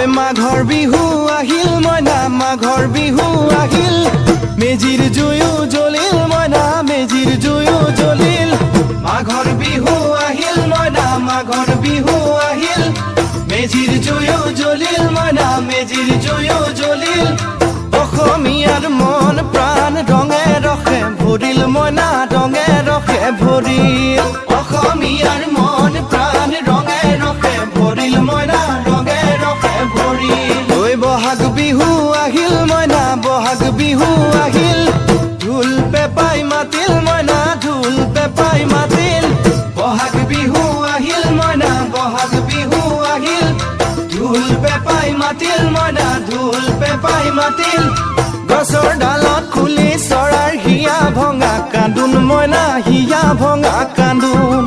মাঘৰ বিহু আহিল মইনা মাঘৰ বিহু আহিল মেজিৰ জুয়ো জ্বলিল মইনা মেজিৰ জুয়ো জ্বলিল মাঘৰ বিহু আহিল মইনা মাঘৰ বিহু আহিল মেজিৰ জুয়ো জ্বলিল মইনা মেজিৰ জুয়ো জ্বলিল অসমীয়াৰ মন প্ৰাণ ৰঙে ৰসে ভৰিল মইনা ৰঙে ৰসে ভৰিল অসমীয়াৰ মন প্ৰাণ ৰঙে ৰসে ভৰিল মইনা ৰঙে ৰসে ভৰিল ঐ বহাগ বিহু আহিল মইনা বহাগ বিহু আহিল ঢোল পেপাই মাতিল মইনা ঢোল পেপাই মাতিল বহাগ বিহু আহিল মইনা বহাগ বিহু আহিল ঢোল পেপাই মাতিল মইনা ঢোল পেপাই মাতিল গছৰ ডালত খুলি চৰাৰ হিয়া ভঙা কান্দোন মইনা হিয়া ভঙা কান্দোন